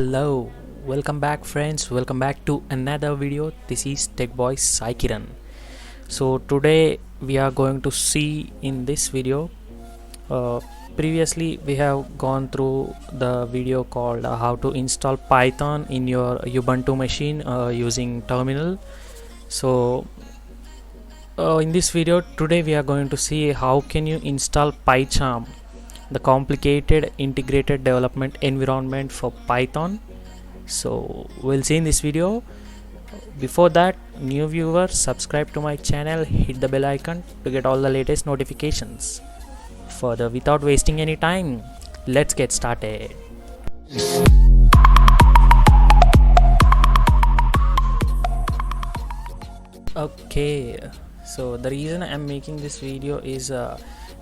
Hello, welcome back friends, welcome back to another video. This is Tech Boy Sai Kiran. So today we are going to see in this video, uh, previously we have gone through the video called how to install Python in your Ubuntu machine using terminal. So in this video today we are going to see how can you install Pycharm, the complicated integrated development environment for Python. So we'll see in this video. Before that, new viewers, subscribe to my channel, hit the bell icon to get all the latest notifications. Further, without wasting any time, let's get started. Okay, so the reason I'm making this video is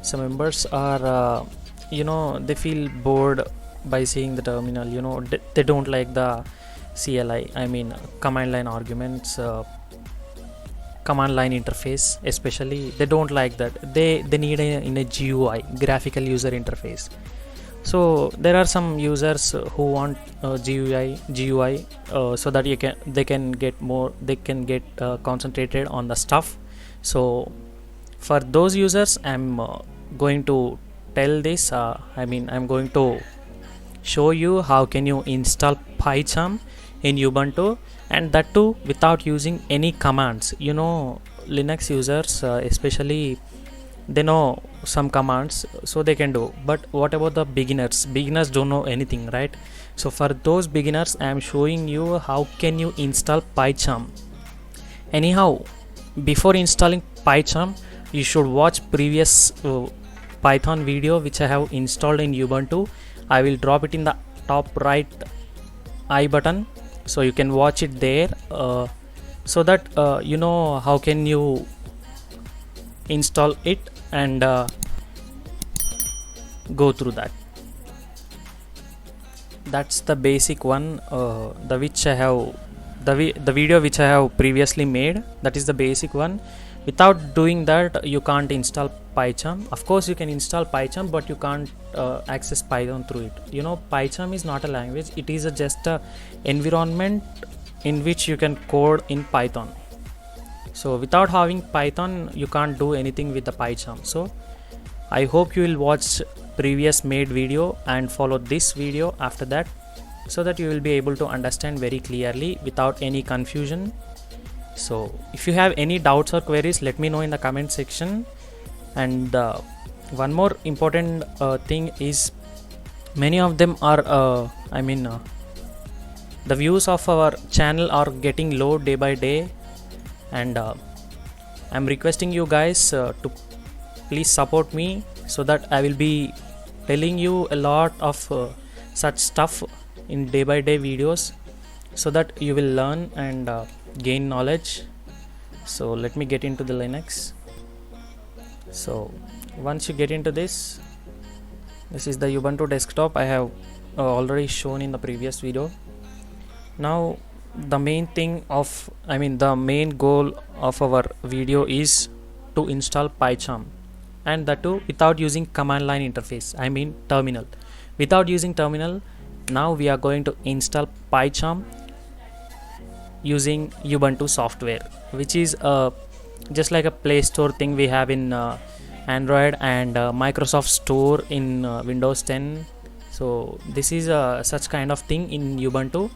some members are they feel bored by seeing the terminal. They don't like the CLI, I mean command line arguments, command line interface. Especially they don't like that. They need in a GUI, graphical user interface. So there are some users who want GUI so that they can get concentrated on the stuff. So for those users I'm going to tell this I'm going to show you how can you install Pycharm in Ubuntu, and that too without using any commands. Linux users especially, they know some commands so they can do, but what about the beginners don't know anything, right? So for those beginners I am showing you how can you install Pycharm. Anyhow, before installing Pycharm you should watch previous Python video which I have installed in Ubuntu. I will drop it in the top right I button, so you can watch it there, so that you know how can you install it and go through that. That's the basic one, the video which I have previously made. That is the basic one. Without doing that you can't install Pycharm. Of course you can install Pycharm, but you can't access Python through it. Pycharm is not a language, it is just a environment in which you can code in Python. So without having Python you can't do anything with the Pycharm. So I hope you will watch previous made video and follow this video after that, so that you will be able to understand very clearly without any confusion. So if you have any doubts or queries, let me know in the comment section. And one more important thing is, many of them are the views of our channel are getting low day by day, and I'm requesting you guys to please support me, so that I will be telling you a lot of such stuff in day by day videos, so that you will learn and gain knowledge. So let me get into the Linux. So once you get into this is the Ubuntu desktop I have already shown in the previous video. Now the main goal of our video is to install Pycharm, and that too without using command line interface, I mean terminal. Without using terminal, now we are going to install Pycharm using Ubuntu software, which is just like a Play Store thing we have in Android, and Microsoft Store in Windows 10. So this is such kind of thing in Ubuntu.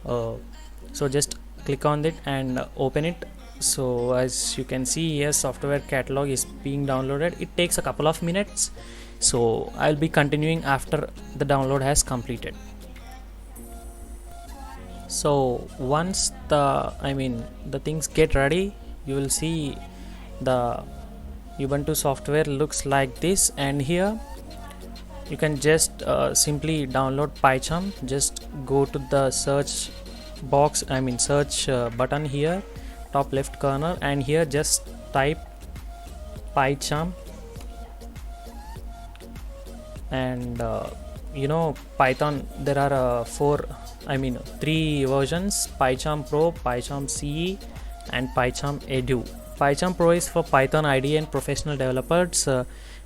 So just click on it and open it. So as you can see here, software catalog is being downloaded. It takes a couple of minutes, so I'll be continuing after the download has completed. So once the things get ready, you will see the Ubuntu software looks like this, and here you can just simply download Pycharm. Just go to the search box, search button here, top left corner, and here just type Pycharm. And Python, there are three versions: Pycharm Pro, Pycharm CE, and Pycharm Edu. Pycharm Pro is for Python IDE and professional developers,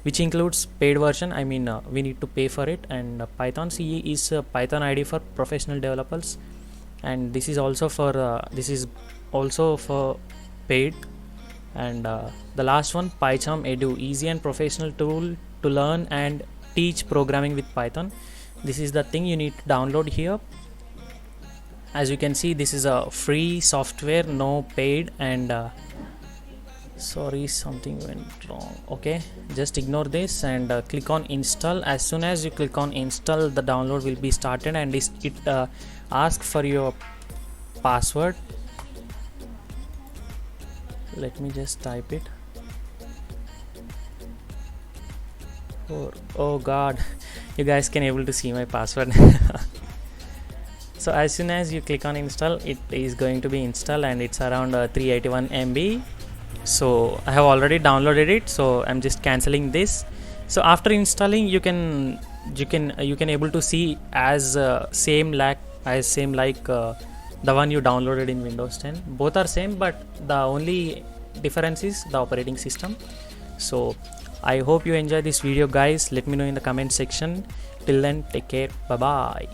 which includes paid version. I mean, we need to pay for it. And Python CE is Python ID for professional developers, and this is also for paid. And the last one, Pycharm Edu, easy and professional tool to learn and teach programming with Python. This is the thing you need to download here. As you can see, this is a free software, no paid. And sorry, something went wrong. Okay, just ignore this and click on install. As soon as you click on install, the download will be started, and it asks for your password. Let me just type it. Oh god, you guys can able to see my password. So as soon as you click on install, it is going to be installed, and it's around 381 MB. So I have already downloaded it, so I'm just canceling this. So after installing, you can able to see as same like the one you downloaded in Windows 10. Both are same, but the only difference is the operating system. So I hope you enjoy this video, guys. Let me know in the comment section. Till then, take care. Bye bye.